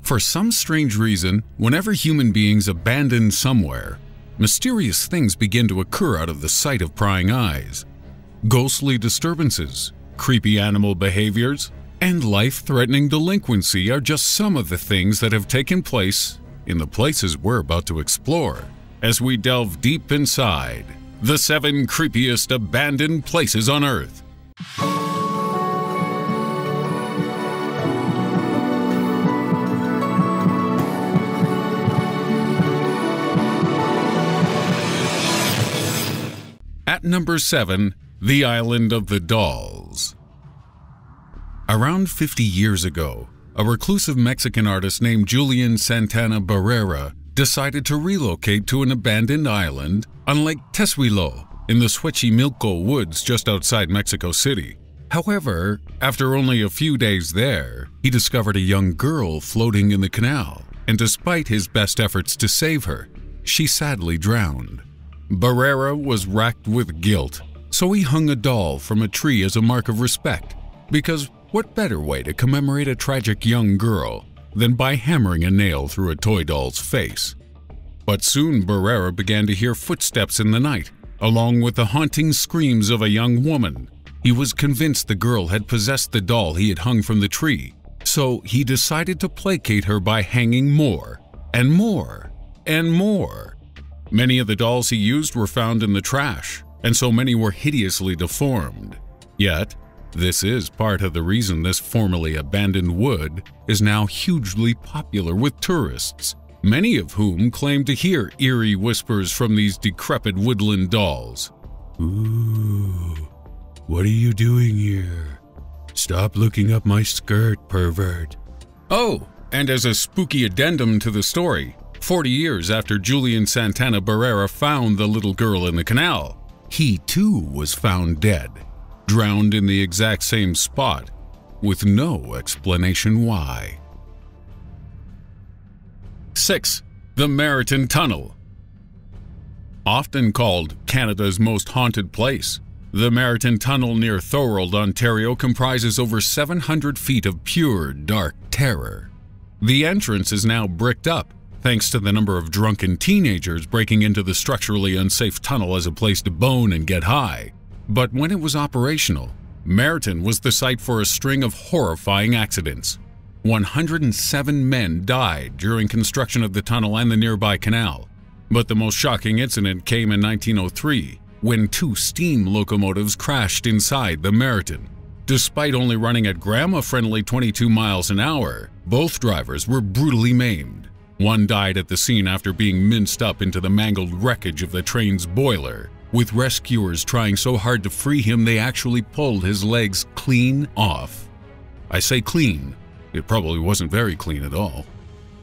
For some strange reason, whenever human beings abandon somewhere, mysterious things begin to occur out of the sight of prying eyes. Ghostly disturbances, creepy animal behaviors, and life-threatening delinquency are just some of the things that have taken place in the places we're about to explore as we delve deep inside the 7 creepiest abandoned places on Earth. At number 7, the Island of the Dolls. Around 50 years ago, a reclusive Mexican artist named Julian Santana Barrera decided to relocate to an abandoned island on Lake Teshuilo in the Xochimilco woods just outside Mexico City. However, after only a few days there, he discovered a young girl floating in the canal, and despite his best efforts to save her, she sadly drowned. Barrera was racked with guilt, so he hung a doll from a tree as a mark of respect, because what better way to commemorate a tragic young girl than by hammering a nail through a toy doll's face? But soon Barrera began to hear footsteps in the night, along with the haunting screams of a young woman. He was convinced the girl had possessed the doll he had hung from the tree, so he decided to placate her by hanging more and more and more. Many of the dolls he used were found in the trash, and so many were hideously deformed. Yet, this is part of the reason this formerly abandoned wood is now hugely popular with tourists, many of whom claim to hear eerie whispers from these decrepit woodland dolls. "Ooh, what are you doing here? Stop looking up my skirt, pervert." Oh, and as a spooky addendum to the story, 40 years after Julian Santana Barrera found the little girl in the canal, he too was found dead, drowned in the exact same spot, with no explanation why. 6. The Meriton Tunnel. Often called Canada's most haunted place, the Meriton Tunnel near Thorold, Ontario comprises over 700 feet of pure dark terror. The entrance is now bricked up, thanks to the number of drunken teenagers breaking into the structurally unsafe tunnel as a place to bone and get high. But when it was operational, Meriton was the site for a string of horrifying accidents. 107 men died during construction of the tunnel and the nearby canal. But the most shocking incident came in 1903, when 2 steam locomotives crashed inside the Meriton. Despite only running at grandma-friendly 22 miles an hour, both drivers were brutally maimed. One died at the scene after being minced up into the mangled wreckage of the train's boiler, with rescuers trying so hard to free him they actually pulled his legs clean off. I say clean, it probably wasn't very clean at all.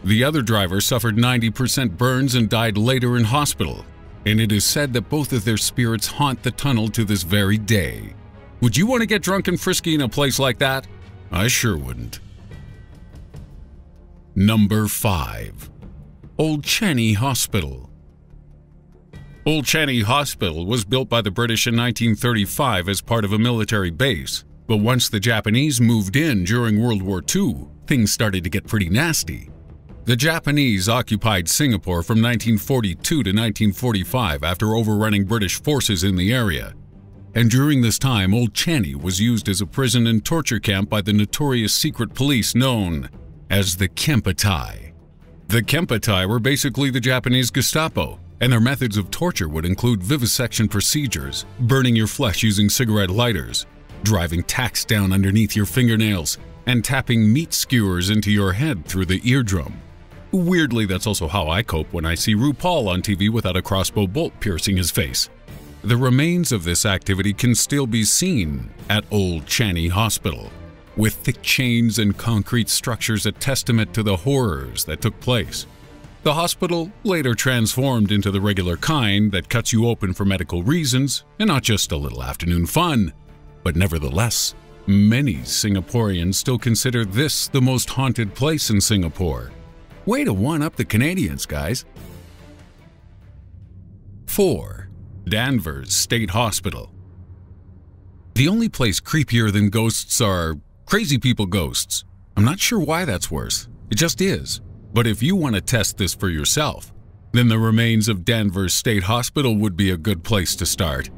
The other driver suffered 90% burns and died later in hospital, and it is said that both of their spirits haunt the tunnel to this very day. Would you want to get drunk and frisky in a place like that? I sure wouldn't. Number 5. Old Channy Hospital. Old Channy Hospital was built by the British in 1935 as part of a military base, but once the Japanese moved in during World War II, things started to get pretty nasty. The Japanese occupied Singapore from 1942 to 1945 after overrunning British forces in the area. And during this time, Old Channy was used as a prison and torture camp by the notorious secret police known as the Kempeitai. The Kempeitai were basically the Japanese Gestapo, and their methods of torture would include vivisection procedures, burning your flesh using cigarette lighters, driving tacks down underneath your fingernails, and tapping meat skewers into your head through the eardrum. Weirdly, that's also how I cope when I see RuPaul on TV without a crossbow bolt piercing his face. The remains of this activity can still be seen at Old Channy Hospital, with thick chains and concrete structures a testament to the horrors that took place. The hospital later transformed into the regular kind that cuts you open for medical reasons and not just a little afternoon fun. But nevertheless, many Singaporeans still consider this the most haunted place in Singapore. Way to one-up the Canadians, guys. 4. Danvers State Hospital. The only place creepier than ghosts are crazy people ghosts. I'm not sure why that's worse. It just is. But if you want to test this for yourself, then the remains of Danvers State Hospital would be a good place to start.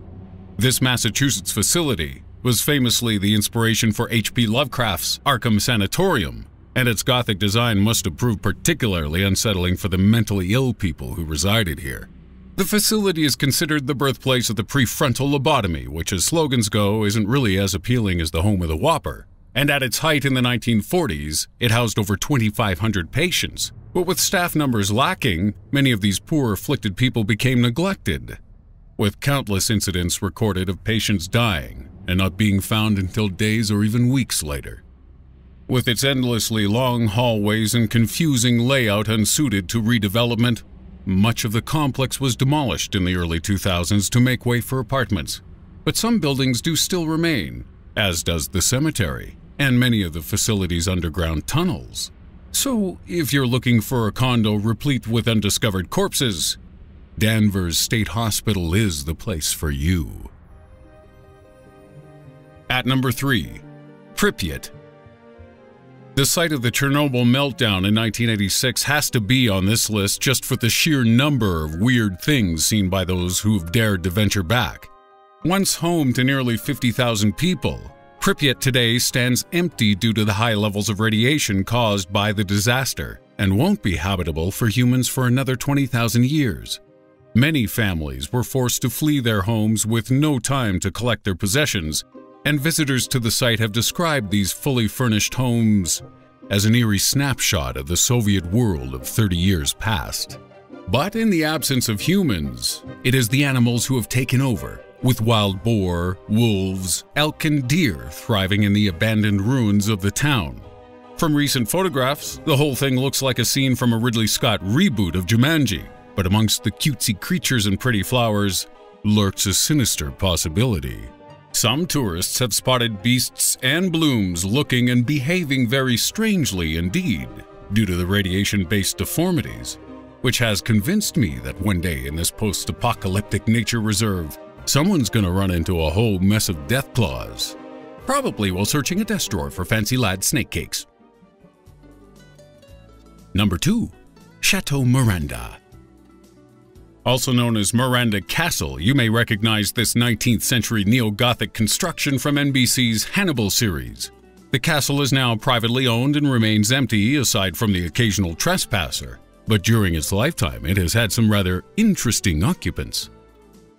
This Massachusetts facility was famously the inspiration for H.P. Lovecraft's Arkham Sanatorium, and its Gothic design must have proved particularly unsettling for the mentally ill people who resided here. The facility is considered the birthplace of the prefrontal lobotomy, which, as slogans go, isn't really as appealing as the home of the Whopper. And at its height in the 1940s, it housed over 2,500 patients. But with staff numbers lacking, many of these poor afflicted people became neglected, with countless incidents recorded of patients dying and not being found until days or even weeks later. With its endlessly long hallways and confusing layout unsuited to redevelopment, much of the complex was demolished in the early 2000s to make way for apartments. But some buildings do still remain, as does the cemetery and many of the facility's underground tunnels. So, if you're looking for a condo replete with undiscovered corpses, Danvers State Hospital is the place for you. At number 3, Pripyat. The site of the Chernobyl meltdown in 1986 has to be on this list just for the sheer number of weird things seen by those who've dared to venture back. Once home to nearly 50,000 people, Pripyat today stands empty due to the high levels of radiation caused by the disaster and won't be habitable for humans for another 20,000 years. Many families were forced to flee their homes with no time to collect their possessions, and visitors to the site have described these fully furnished homes as an eerie snapshot of the Soviet world of 30 years past. But in the absence of humans, it is the animals who have taken over, with wild boar, wolves, elk, and deer thriving in the abandoned ruins of the town. From recent photographs, the whole thing looks like a scene from a Ridley Scott reboot of Jumanji, but amongst the cutesy creatures and pretty flowers lurks a sinister possibility. Some tourists have spotted beasts and blooms looking and behaving very strangely indeed, due to the radiation-based deformities, which has convinced me that one day in this post-apocalyptic nature reserve, someone's gonna run into a whole mess of death claws, probably while searching a desk drawer for fancy lad snake cakes. Number 2. Chateau Miranda. Also known as Miranda Castle, you may recognize this 19th century neo-Gothic construction from NBC's Hannibal series. The castle is now privately owned and remains empty aside from the occasional trespasser, but during its lifetime it has had some rather interesting occupants.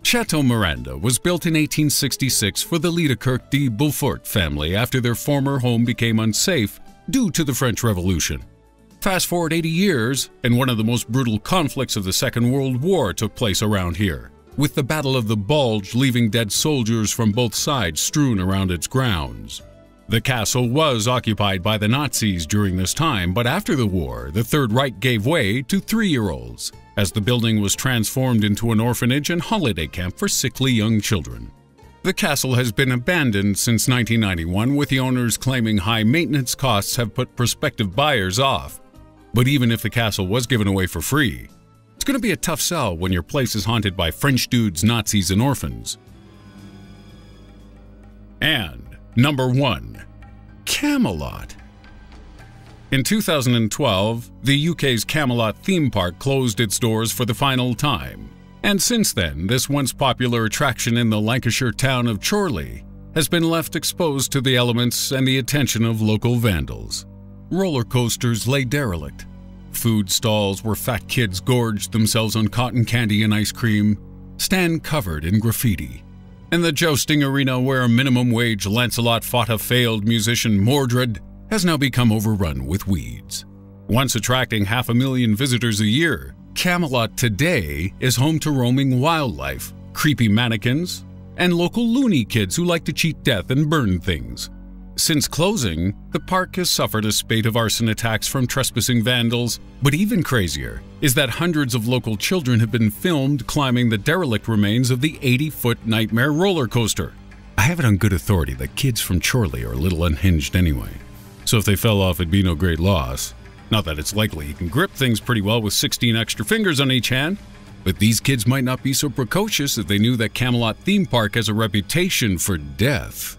Chateau Miranda was built in 1866 for the Liedekerk de Beaufort family after their former home became unsafe due to the French Revolution. Fast forward 80 years, and one of the most brutal conflicts of the Second World War took place around here, with the Battle of the Bulge leaving dead soldiers from both sides strewn around its grounds. The castle was occupied by the Nazis during this time, but after the war, the Third Reich gave way to 3-year-olds, as the building was transformed into an orphanage and holiday camp for sickly young children. The castle has been abandoned since 1991, with the owners claiming high maintenance costs have put prospective buyers off. But even if the castle was given away for free, it's going to be a tough sell when your place is haunted by French dudes, Nazis, and orphans. And number 1. Camelot. In 2012, the UK's Camelot theme park closed its doors for the final time. And since then, this once popular attraction in the Lancashire town of Chorley has been left exposed to the elements and the attention of local vandals. Roller coasters lay derelict. Food stalls where fat kids gorged themselves on cotton candy and ice cream stand covered in graffiti. And the jousting arena where a minimum wage Lancelot fought a failed musician Mordred has now become overrun with weeds. Once attracting 500,000 visitors a year, Camelot today is home to roaming wildlife, creepy mannequins, and local loony kids who like to cheat death and burn things. Since closing, the park has suffered a spate of arson attacks from trespassing vandals, but even crazier is that hundreds of local children have been filmed climbing the derelict remains of the 80-foot Nightmare roller coaster. I have it on good authority that kids from Chorley are a little unhinged anyway, so if they fell off it'd be no great loss. Not that it's likely, you can grip things pretty well with 16 extra fingers on each hand, but these kids might not be so precocious if they knew that Camelot theme park has a reputation for death.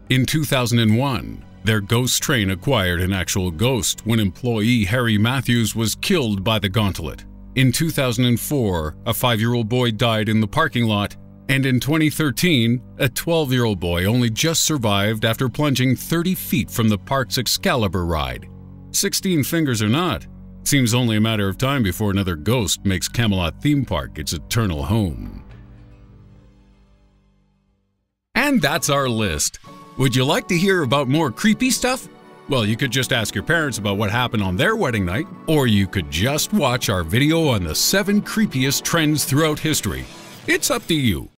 In 2001, Their ghost train acquired an actual ghost when employee Harry Matthews was killed by the gauntlet. In 2004, a 5-year-old boy died in the parking lot, and in 2013, a 12-year-old boy only just survived after plunging 30 feet from the park's Excalibur ride. 16 fingers or not, it seems only a matter of time before another ghost makes Camelot Theme Park its eternal home. And that's our list. Would you like to hear about more creepy stuff? Well, you could just ask your parents about what happened on their wedding night, or you could just watch our video on the 7 creepiest trends throughout history. It's up to you.